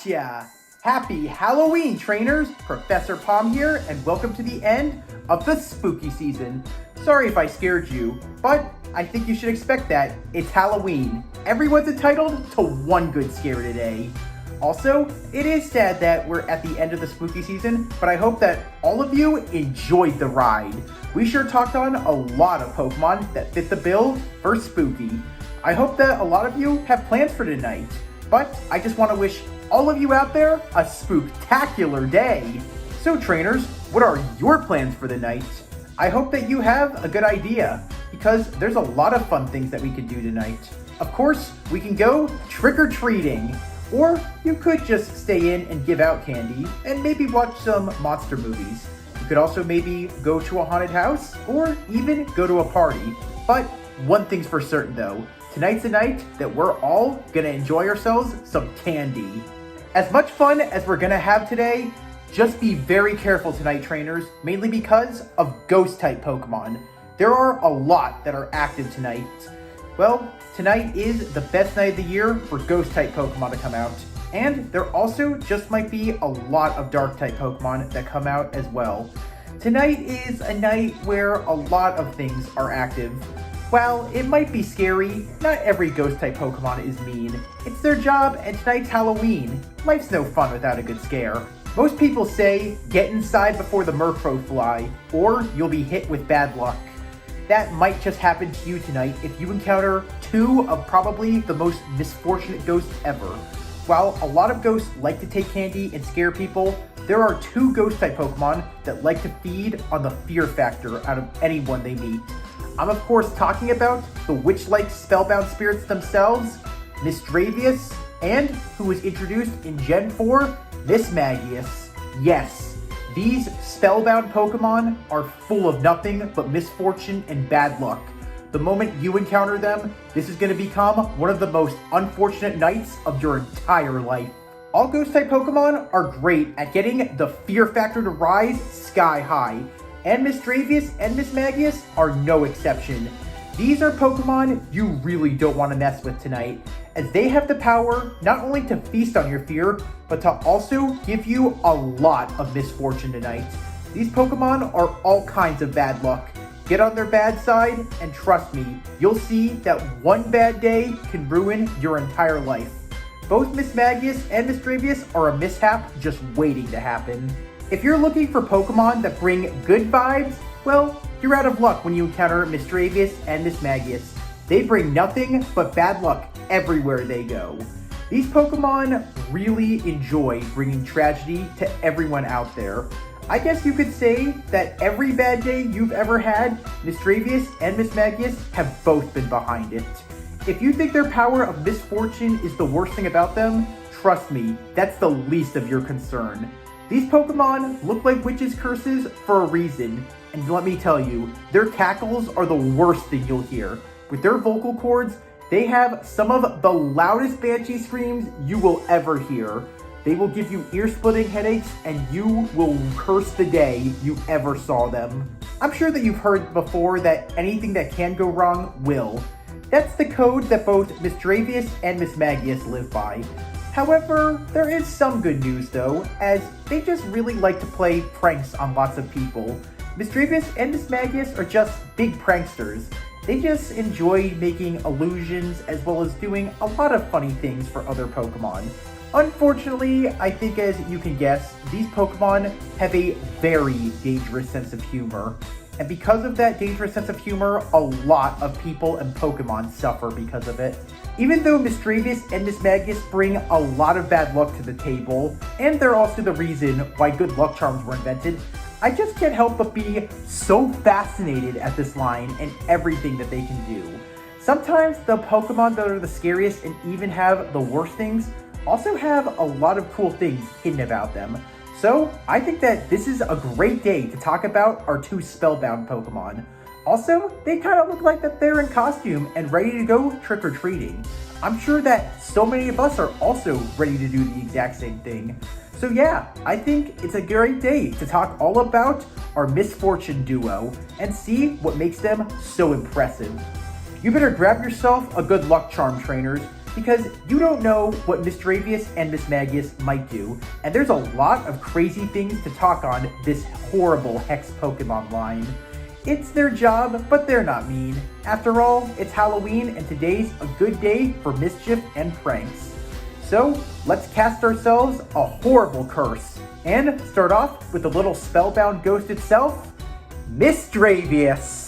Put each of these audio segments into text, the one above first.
Gotcha! Happy Halloween, trainers! Professor Palm here, and welcome to the end of the spooky season. Sorry if I scared you, but I think you should expect that. It's Halloween. Everyone's entitled to one good scare today. Also, it is sad that we're at the end of the spooky season, but I hope that all of you enjoyed the ride. We sure talked on a lot of Pokemon that fit the bill for spooky. I hope that a lot of you have plans for tonight, but I just want to wish all of you out there a spooktacular day. So trainers, what are your plans for the night? I hope that you have a good idea, because there's a lot of fun things that we could do tonight. Of course, we can go trick-or-treating, or you could just stay in and give out candy, and maybe watch some monster movies. You could also maybe go to a haunted house, or even go to a party. But one thing's for certain though, tonight's a night that we're all gonna enjoy ourselves some candy. As much fun as we're gonna have today, just be very careful tonight, trainers, mainly because of ghost-type Pokemon. There are a lot that are active tonight. Well, tonight is the best night of the year for ghost-type Pokemon to come out. And there also just might be a lot of dark-type Pokemon that come out as well. Tonight is a night where a lot of things are active. While it might be scary, not every ghost-type Pokemon is mean. It's their job, and tonight's Halloween. Life's no fun without a good scare. Most people say, get inside before the Murkrow fly, or you'll be hit with bad luck. That might just happen to you tonight if you encounter two of probably the most misfortunate ghosts ever. While a lot of ghosts like to take candy and scare people, there are two ghost-type Pokemon that like to feed on the fear factor out of anyone they meet. I'm of course talking about the witch-like spellbound spirits themselves, Misdreavus, and who was introduced in Gen 4, Mismagius. Yes, these spellbound Pokemon are full of nothing but misfortune and bad luck. The moment you encounter them, this is going to become one of the most unfortunate nights of your entire life. All ghost-type Pokemon are great at getting the fear factor to rise sky high, and Misdreavus and Mismagius are no exception. These are Pokemon you really don't want to mess with tonight, as they have the power not only to feast on your fear, but to also give you a lot of misfortune tonight. These Pokemon are all kinds of bad luck. Get on their bad side, and trust me, you'll see that one bad day can ruin your entire life. Both Mismagius and Misdreavus are a mishap just waiting to happen. If you're looking for Pokemon that bring good vibes, well, you're out of luck when you encounter Misdreavus and Mismagius. They bring nothing but bad luck everywhere they go. These Pokemon really enjoy bringing tragedy to everyone out there. I guess you could say that every bad day you've ever had, Misdreavus and Mismagius have both been behind it. If you think their power of misfortune is the worst thing about them, trust me, that's the least of your concern. These Pokemon look like witches' curses for a reason, and let me tell you, their cackles are the worst thing you'll hear. With their vocal cords, they have some of the loudest banshee screams you will ever hear. They will give you ear-splitting headaches, and you will curse the day you ever saw them. I'm sure that you've heard before that anything that can go wrong will. That's the code that both Misdreavus and Mismagius live by. However, there is some good news though, as they just really like to play pranks on lots of people. Misdreavus and Mismagius are just big pranksters. They just enjoy making illusions as well as doing a lot of funny things for other Pokemon. Unfortunately, I think as you can guess, these Pokemon have a very dangerous sense of humor. And because of that dangerous sense of humor, a lot of people and Pokemon suffer because of it. Even though Misdreavus and Mismagius bring a lot of bad luck to the table, and they're also the reason why good luck charms were invented, I just can't help but be so fascinated at this line and everything that they can do. Sometimes the Pokemon that are the scariest and even have the worst things also have a lot of cool things hidden about them. So I think that this is a great day to talk about our two spellbound Pokemon. Also, they kind of look like that they're in costume and ready to go trick-or-treating. I'm sure that so many of us are also ready to do the exact same thing. So yeah, I think it's a great day to talk all about our misfortune duo and see what makes them so impressive. You better grab yourself a good luck charm, trainers, because you don't know what Misdreavus and Mismagius might do, and there's a lot of crazy things to talk on this horrible Hex Pokemon line. It's their job, but they're not mean. After all, it's Halloween, and today's a good day for mischief and pranks. So, let's cast ourselves a horrible curse, and start off with the little spellbound ghost itself, Misdreavus.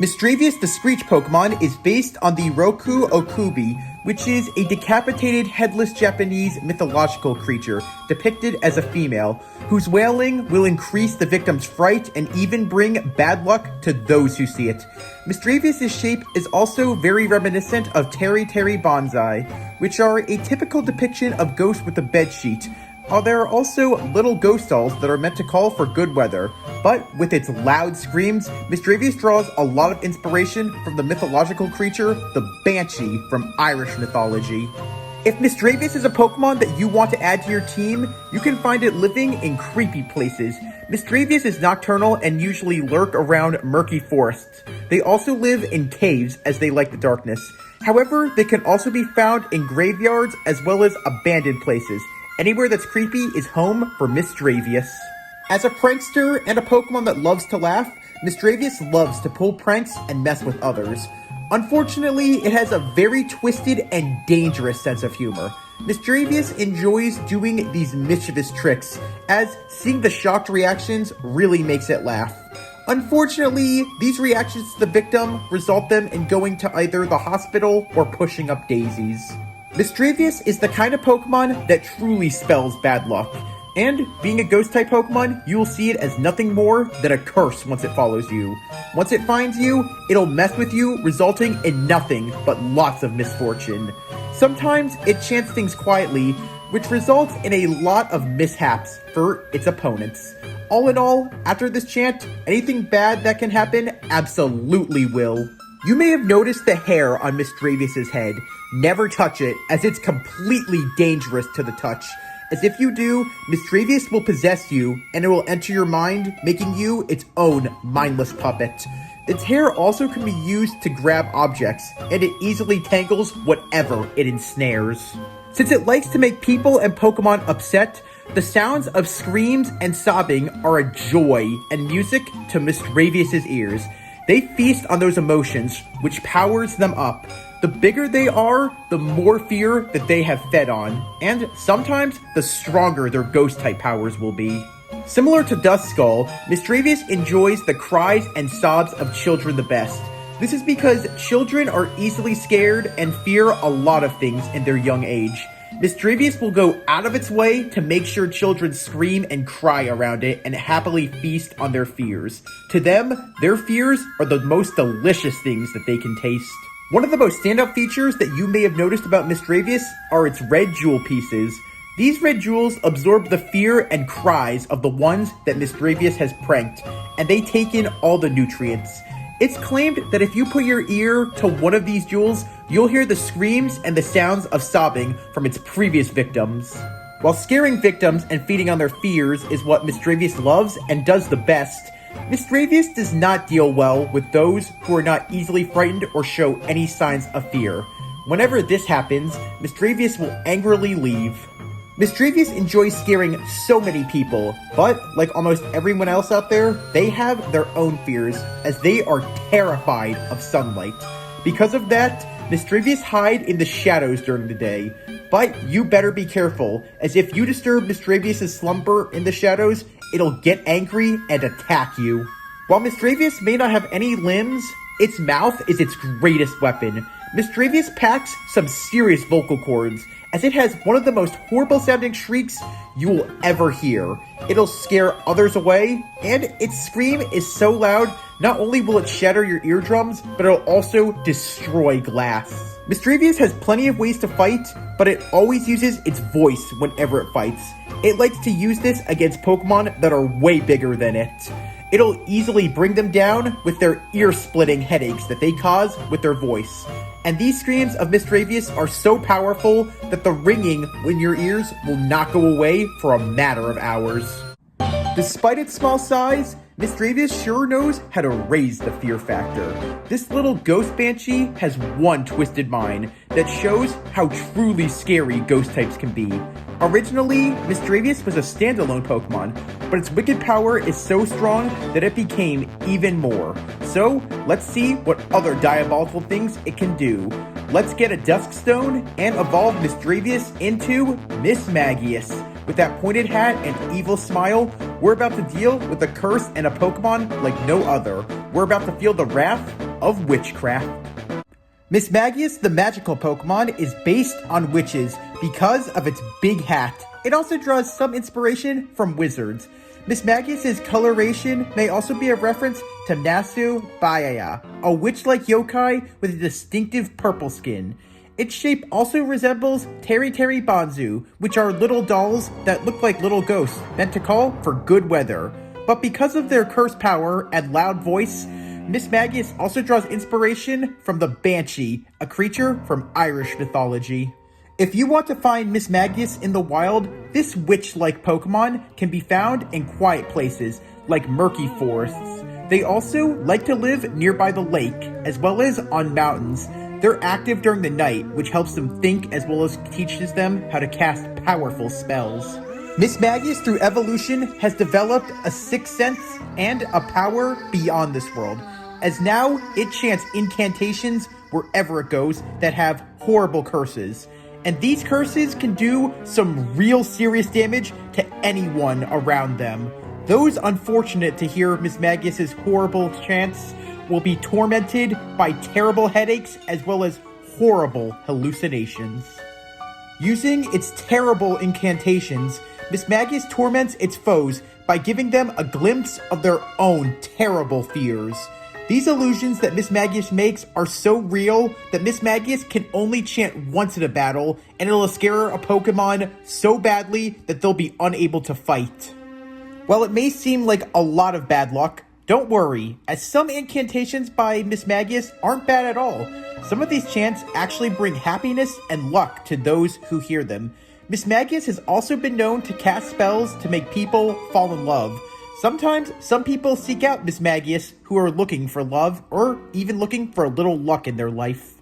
Misdreavus the Screech Pokemon is based on the Roku Okubi, which is a decapitated headless Japanese mythological creature depicted as a female, whose wailing will increase the victim's fright and even bring bad luck to those who see it. Misdreavus' shape is also very reminiscent of Terry Bonsai, which are a typical depiction of ghosts with a bedsheet. There are also little ghost dolls that are meant to call for good weather, but with its loud screams, Misdreavus draws a lot of inspiration from the mythological creature, the Banshee from Irish mythology. If Misdreavus is a Pokemon that you want to add to your team, you can find it living in creepy places. Misdreavus is nocturnal and usually lurk around murky forests. They also live in caves as they like the darkness. However, they can also be found in graveyards as well as abandoned places. Anywhere that's creepy is home for Misdreavus. As a prankster and a Pokemon that loves to laugh, Misdreavus loves to pull pranks and mess with others. Unfortunately, it has a very twisted and dangerous sense of humor. Misdreavus enjoys doing these mischievous tricks, as seeing the shocked reactions really makes it laugh. Unfortunately, these reactions to the victim result them in going to either the hospital or pushing up daisies. Misdreavus is the kind of Pokemon that truly spells bad luck, and being a Ghost-type Pokemon, you will see it as nothing more than a curse once it follows you. Once it finds you, it'll mess with you, resulting in nothing but lots of misfortune. Sometimes it chants things quietly, which results in a lot of mishaps for its opponents. All in all, after this chant, anything bad that can happen absolutely will. You may have noticed the hair on Misdreavus' head. Never touch it, as it's completely dangerous to the touch. As if you do, Misdreavus will possess you, and it will enter your mind, making you its own mindless puppet. Its hair also can be used to grab objects, and it easily tangles whatever it ensnares. Since it likes to make people and Pokemon upset, the sounds of screams and sobbing are a joy and music to Misdreavus' ears. They feast on those emotions, which powers them up. The bigger they are, the more fear that they have fed on, and sometimes the stronger their ghost-type powers will be. Similar to Duskull, Misdreavus enjoys the cries and sobs of children the best. This is because children are easily scared and fear a lot of things in their young age. Misdreavus will go out of its way to make sure children scream and cry around it and happily feast on their fears. To them, their fears are the most delicious things that they can taste. One of the most standout features that you may have noticed about Misdreavus are its red jewel pieces. These red jewels absorb the fear and cries of the ones that Misdreavus has pranked, and they take in all the nutrients. It's claimed that if you put your ear to one of these jewels, you'll hear the screams and the sounds of sobbing from its previous victims. While scaring victims and feeding on their fears is what Misdreavus loves and does the best, Misdreavus does not deal well with those who are not easily frightened or show any signs of fear. Whenever this happens, Misdreavus will angrily leave. Misdreavus enjoys scaring so many people, but like almost everyone else out there, they have their own fears, as they are terrified of sunlight. Because of that, Misdreavus hide in the shadows during the day. But you better be careful, as if you disturb Misdreavus' slumber in the shadows, it'll get angry and attack you. While Misdreavus may not have any limbs, its mouth is its greatest weapon. Misdreavus packs some serious vocal cords, as it has one of the most horrible sounding shrieks you will ever hear. It'll scare others away, and its scream is so loud, not only will it shatter your eardrums, but it'll also destroy glass. Misdreavus has plenty of ways to fight, but it always uses its voice whenever it fights. It likes to use this against Pokemon that are way bigger than it. It'll easily bring them down with their ear-splitting headaches that they cause with their voice. And these screams of Misdreavus are so powerful that the ringing in your ears will not go away for a matter of hours. Despite its small size, Misdreavus sure knows how to raise the fear factor. This little ghost banshee has one twisted mind. that shows how truly scary ghost types can be. Originally, Misdreavus was a standalone Pokemon, but its wicked power is so strong that it became even more. So, let's see what other diabolical things it can do. Let's get a Dusk Stone and evolve Misdreavus into Mismagius. With that pointed hat and evil smile, we're about to deal with a curse and a Pokemon like no other. We're about to feel the wrath of witchcraft. Mismagius, the magical Pokemon, is based on witches because of its big hat. It also draws some inspiration from wizards. Mismagius' coloration may also be a reference to Nasu Baya, a witch-like yokai with a distinctive purple skin. Its shape also resembles Teri Bonzu, which are little dolls that look like little ghosts, meant to call for good weather. But because of their curse power and loud voice, Mismagius also draws inspiration from the Banshee, a creature from Irish mythology. If you want to find Mismagius in the wild, this witch-like Pokemon can be found in quiet places, like murky forests. They also like to live nearby the lake, as well as on mountains. They're active during the night, which helps them think as well as teaches them how to cast powerful spells. Mismagius, through evolution, has developed a sixth sense and a power beyond this world, as now it chants incantations wherever it goes that have horrible curses. And these curses can do some real serious damage to anyone around them. Those unfortunate to hear Mismagius' horrible chants will be tormented by terrible headaches as well as horrible hallucinations. Using its terrible incantations, Mismagius torments its foes by giving them a glimpse of their own terrible fears. These illusions that Mismagius makes are so real that Mismagius can only chant once in a battle, and it'll scare a Pokemon so badly that they'll be unable to fight. While it may seem like a lot of bad luck, don't worry, as some incantations by Mismagius aren't bad at all. Some of these chants actually bring happiness and luck to those who hear them. Mismagius has also been known to cast spells to make people fall in love. Sometimes, some people seek out Mismagius who are looking for love, or even looking for a little luck in their life.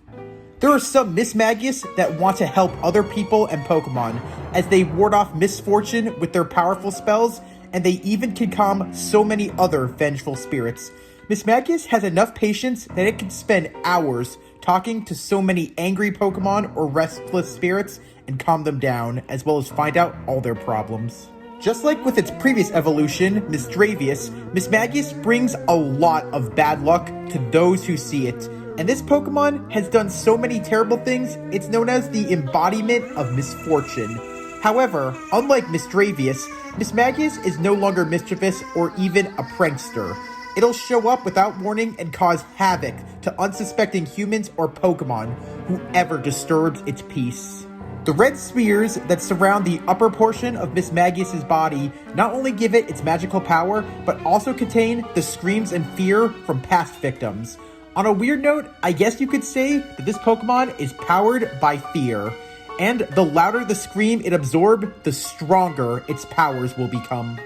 There are some Mismagius that want to help other people and Pokemon, as they ward off misfortune with their powerful spells, and they even can calm so many other vengeful spirits. Mismagius has enough patience that it can spend hours talking to so many angry Pokemon or restless spirits and calm them down, as well as find out all their problems. Just like with its previous evolution, Misdreavus, Mismagius brings a lot of bad luck to those who see it. And this Pokemon has done so many terrible things, it's known as the embodiment of misfortune. However, unlike Misdreavus, Mismagius is no longer mischievous or even a prankster. It'll show up without warning and cause havoc to unsuspecting humans or Pokemon, whoever disturbs its peace. The red spheres that surround the upper portion of Mismagius' body not only give it its magical power, but also contain the screams and fear from past victims. On a weird note, I guess you could say that this Pokemon is powered by fear. And the louder the scream it absorbs, the stronger its powers will become.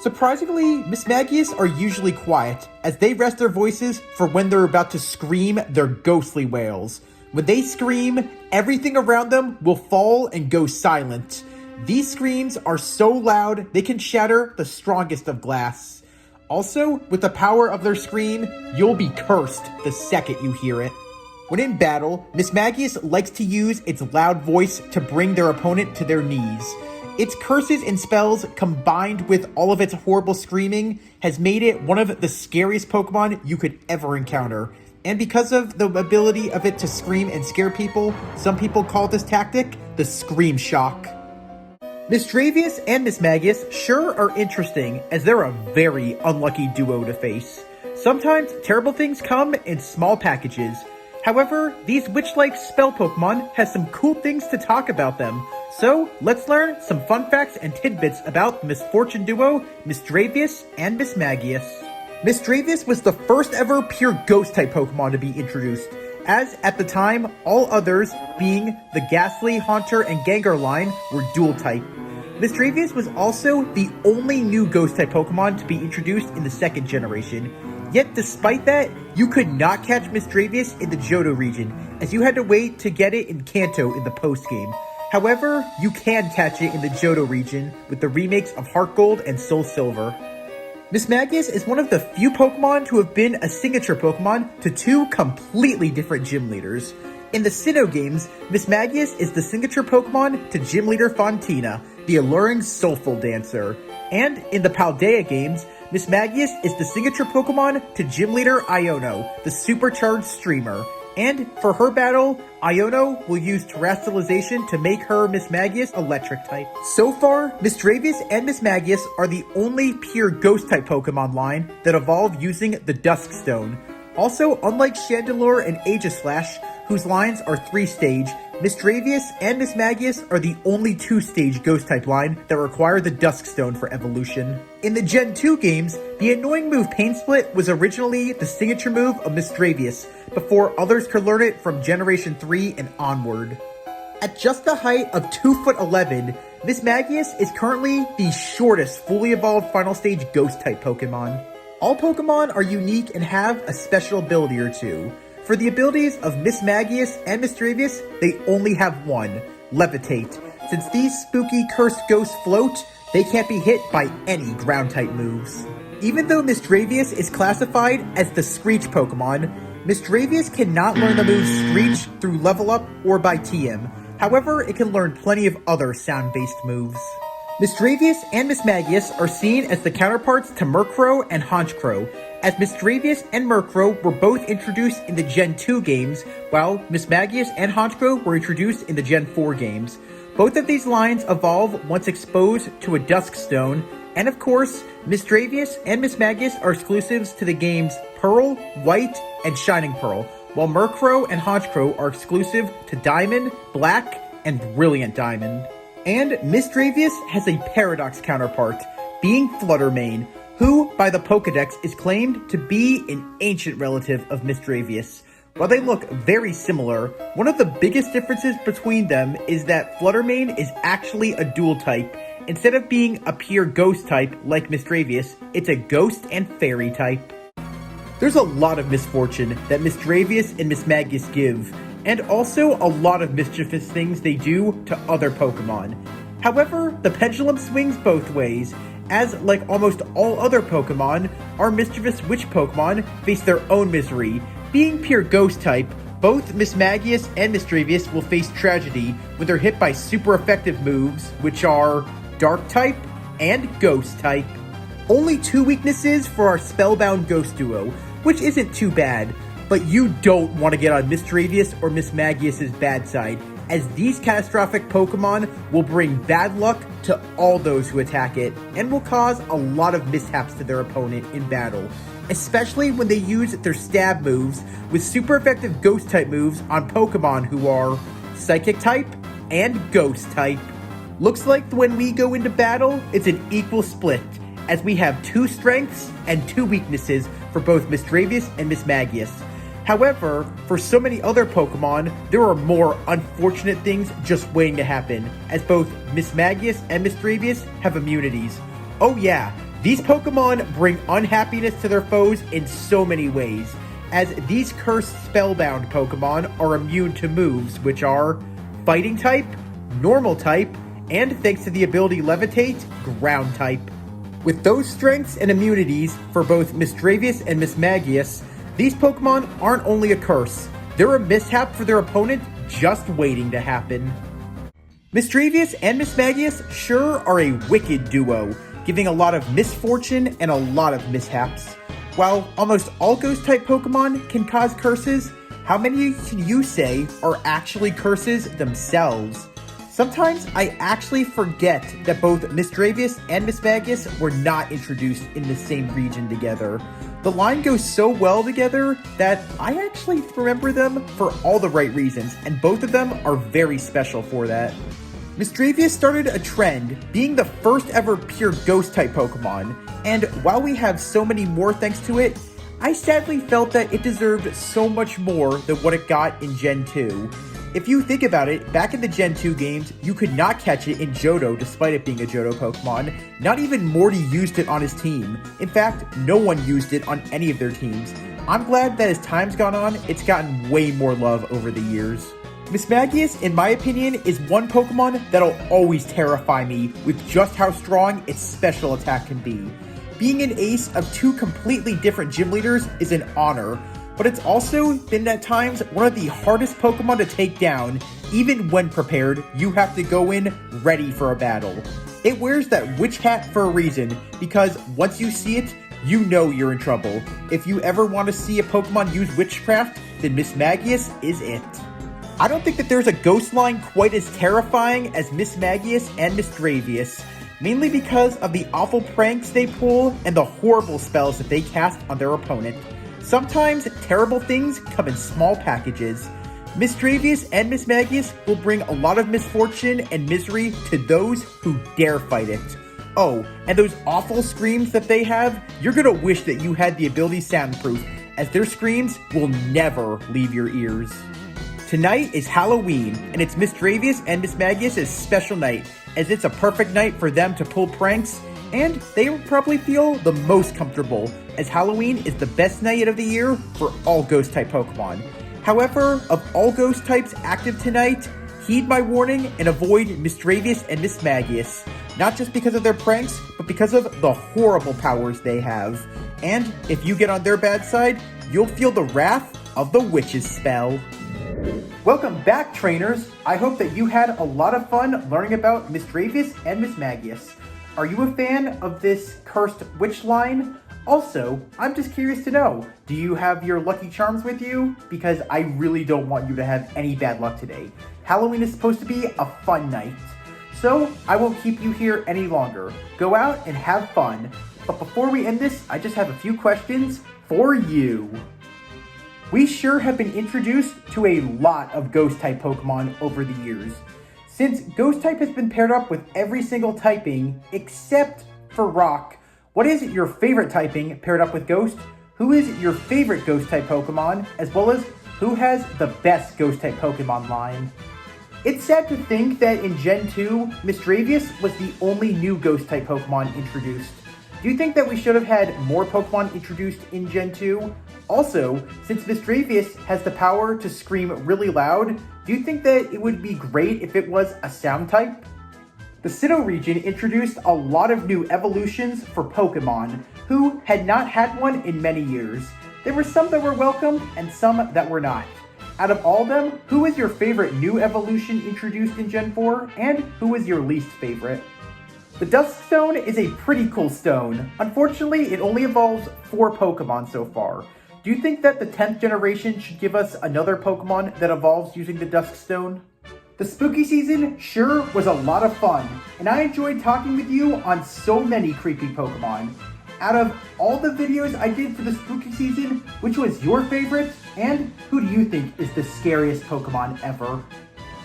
Surprisingly, Mismagius are usually quiet, as they rest their voices for when they're about to scream their ghostly wails. When they scream, everything around them will fall and go silent. These screams are so loud they can shatter the strongest of glass. Also, with the power of their scream, you'll be cursed the second you hear it. When in battle, Mismagius likes to use its loud voice to bring their opponent to their knees. Its curses and spells, combined with all of its horrible screaming, has made it one of the scariest Pokemon you could ever encounter. And because of the ability of it to scream and scare people, some people call this tactic the Scream Shock. Misdreavus and Mismagius sure are interesting, as they're a very unlucky duo to face. Sometimes terrible things come in small packages. However, these witch-like spell Pokemon has some cool things to talk about them. So, let's learn some fun facts and tidbits about the misfortune duo, Misdreavus and Mismagius. Misdreavus was the first ever pure ghost-type Pokemon to be introduced, as at the time, all others, being the Ghastly, Haunter, and Gengar line, were dual-type. Misdreavus was also the only new ghost-type Pokemon to be introduced in the second generation. Yet despite that, you could not catch Misdreavus in the Johto region, as you had to wait to get it in Kanto in the post-game. However, you can catch it in the Johto region with the remakes of Heart Gold and Soul Silver. Mismagius is one of the few Pokemon to have been a signature Pokemon to two completely different gym leaders. In the Sinnoh games, Mismagius is the signature Pokemon to Gym Leader Fontina, the alluring Soulful Dancer. And in the Paldea games, Mismagius is the signature Pokemon to Gym Leader Iono, the supercharged streamer. And for her battle, Iono will use Terrestrialization to make her Mismagius electric type. So far, Misdreavus and Mismagius are the only pure ghost type Pokemon line that evolve using the Dusk Stone. Also, unlike Chandelure and Aegislash, whose lines are 3-stage, Misdreavus and Mismagius are the only 2-stage ghost-type line that require the Dusk Stone for evolution. In the Gen 2 games, the annoying move Pain Split was originally the signature move of Misdreavus, before others could learn it from Generation 3 and onward. At just the height of 2'11", Mismagius is currently the shortest fully evolved final stage ghost-type Pokemon. All Pokemon are unique and have a special ability or two. For the abilities of Mismagius and Misdreavus, they only have one, Levitate. Since these spooky cursed ghosts float, they can't be hit by any ground-type moves. Even though Misdreavus is classified as the Screech Pokemon, Misdreavus cannot learn the move Screech through level up or by TM. However, it can learn plenty of other sound-based moves. Misdreavus and Mismagius are seen as the counterparts to Murkrow and Honchkrow, as Misdreavus and Murkrow were both introduced in the Gen 2 games, while Mismagius and Honchkrow were introduced in the Gen 4 games. Both of these lines evolve once exposed to a Dusk Stone, and of course, Misdreavus and Mismagius are exclusives to the games Pearl, White, and Shining Pearl, while Murkrow and Honchkrow are exclusive to Diamond, Black, and Brilliant Diamond. And Misdreavus has a Paradox counterpart, being Fluttermane, who, by the Pokedex, is claimed to be an ancient relative of Misdreavus. While they look very similar, one of the biggest differences between them is that Fluttermane is actually a dual type. Instead of being a pure ghost type like Misdreavus, it's a ghost and fairy type. There's a lot of misfortune that Misdreavus and Mismagius give, and also a lot of mischievous things they do to other Pokemon. However, the pendulum swings both ways, as like almost all other Pokemon, our mischievous witch Pokemon face their own misery. Being pure ghost type, both Mismagius and Misdreavus will face tragedy when they're hit by super effective moves, which are Dark type and Ghost type. Only 2 weaknesses for our Spellbound Ghost duo, which isn't too bad, but you don't want to get on Misdreavus or Mismagius' bad side, as these catastrophic Pokemon will bring bad luck to all those who attack it, and will cause a lot of mishaps to their opponent in battle, especially when they use their stab moves with super effective Ghost type moves on Pokemon who are Psychic type and Ghost type. Looks like when we go into battle, it's an equal split, as we have 2 strengths and 2 weaknesses for both Misdreavus and Mismagius. However, for so many other Pokemon, there are more unfortunate things just waiting to happen, as both Mismagius and Misdreavus have immunities. Oh yeah, these Pokemon bring unhappiness to their foes in so many ways, as these cursed Spellbound Pokemon are immune to moves which are Fighting type, Normal type, and thanks to the ability Levitate, Ground type. With those strengths and immunities for both Misdreavus and Mismagius, these Pokemon aren't only a curse, they're a mishap for their opponent just waiting to happen. Misdreavus and Mismagius sure are a wicked duo, giving a lot of misfortune and a lot of mishaps. While almost all Ghost-type Pokemon can cause curses, how many can you say are actually curses themselves? Sometimes I actually forget that both Misdreavus and Mismagius were not introduced in the same region together. The line goes so well together that I actually remember them for all the right reasons, and both of them are very special for that. Misdreavus started a trend, being the first ever pure Ghost-type Pokemon, and while we have so many more thanks to it, I sadly felt that it deserved so much more than what it got in Gen 2. If you think about it, back in the Gen 2 games, you could not catch it in Johto despite it being a Johto Pokemon. Not even Morty used it on his team. In fact, no one used it on any of their teams. I'm glad that as time's gone on, it's gotten way more love over the years. Mismagius, in my opinion, is one Pokemon that'll always terrify me with just how strong its special attack can be. Being an ace of two completely different gym leaders is an honor, but it's also been at times one of the hardest Pokemon to take down. Even when prepared, you have to go in ready for a battle. It wears that witch hat for a reason, because once you see it, you know you're in trouble. If you ever want to see a Pokemon use witchcraft, then Mismagius is it. I don't think that there's a ghost line quite as terrifying as Mismagius and Misdreavus, mainly because of the awful pranks they pull and the horrible spells that they cast on their opponent. Sometimes terrible things come in small packages. Misdreavus and Mismagius will bring a lot of misfortune and misery to those who dare fight it. Oh, and those awful screams that they have, you're gonna wish that you had the ability soundproof, as their screams will never leave your ears. Tonight is Halloween, and it's Misdreavus and Mismagius' special night, as it's a perfect night for them to pull pranks, and they will probably feel the most comfortable, as Halloween is the best night of the year for all Ghost-type Pokemon. However, of all Ghost types active tonight, heed my warning and avoid Misdreavus and Mismagius, not just because of their pranks, but because of the horrible powers they have. And if you get on their bad side, you'll feel the wrath of the witch's spell. Welcome back, trainers! I hope that you had a lot of fun learning about Misdreavus and Mismagius. Are you a fan of this cursed witch line? Also, I'm just curious to know, do you have your Lucky Charms with you? Because I really don't want you to have any bad luck today. Halloween is supposed to be a fun night. So, I won't keep you here any longer. Go out and have fun. But before we end this, I just have a few questions for you. We sure have been introduced to a lot of Ghost-type Pokemon over the years. Since Ghost-type has been paired up with every single typing except for Rock, what is your favorite typing paired up with Ghost? Who is your favorite Ghost-type Pokemon? As well as who has the best Ghost-type Pokemon line? It's sad to think that in Gen 2, Misdreavus was the only new Ghost-type Pokemon introduced. Do you think that we should have had more Pokemon introduced in Gen 2? Also, since Misdreavus has the power to scream really loud, do you think that it would be great if it was a sound type? The Sinnoh region introduced a lot of new evolutions for Pokemon, who had not had one in many years. There were some that were welcomed and some that were not. Out of all of them, who is your favorite new evolution introduced in Gen 4, and who is your least favorite? The Dusk Stone is a pretty cool stone. Unfortunately, it only evolves 4 Pokemon so far. Do you think that the 10th generation should give us another Pokemon that evolves using the Dusk Stone? The spooky season sure was a lot of fun, and I enjoyed talking with you on so many creepy Pokemon. Out of all the videos I did for the spooky season, which was your favorite, and who do you think is the scariest Pokemon ever?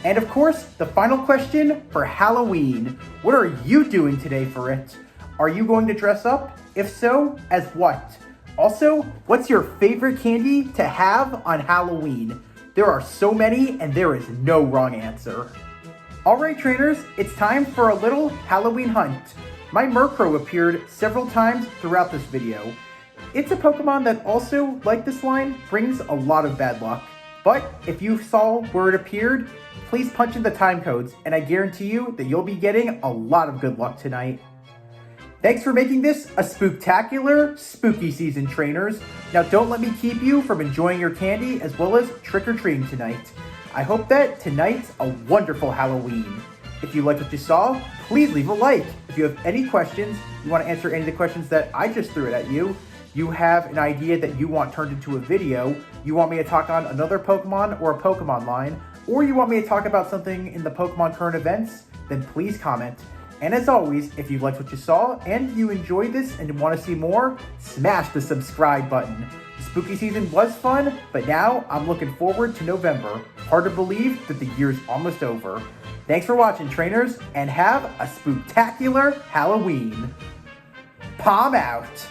And of course, the final question for Halloween. What are you doing today for it? Are you going to dress up? If so, as what? Also, what's your favorite candy to have on Halloween? There are so many, and there is no wrong answer. Alright trainers, it's time for a little Halloween hunt. My Murkrow appeared several times throughout this video. It's a Pokemon that also, like this line, brings a lot of bad luck. But if you saw where it appeared, please punch in the time codes, and I guarantee you that you'll be getting a lot of good luck tonight. Thanks for making this a spooktacular spooky season, trainers. Now don't let me keep you from enjoying your candy as well as trick-or-treating tonight. I hope that tonight's a wonderful Halloween. If you liked what you saw, please leave a like. If you have any questions, you want to answer any of the questions that I just threw at you, you have an idea that you want turned into a video, you want me to talk on another Pokemon or a Pokemon line, or you want me to talk about something in the Pokemon current events, then please comment. And as always, if you liked what you saw and you enjoyed this and want to see more, smash the subscribe button. The spooky season was fun, but now I'm looking forward to November. Hard to believe that the year's almost over. Thanks for watching, trainers, and have a spooktacular Halloween. Palm out!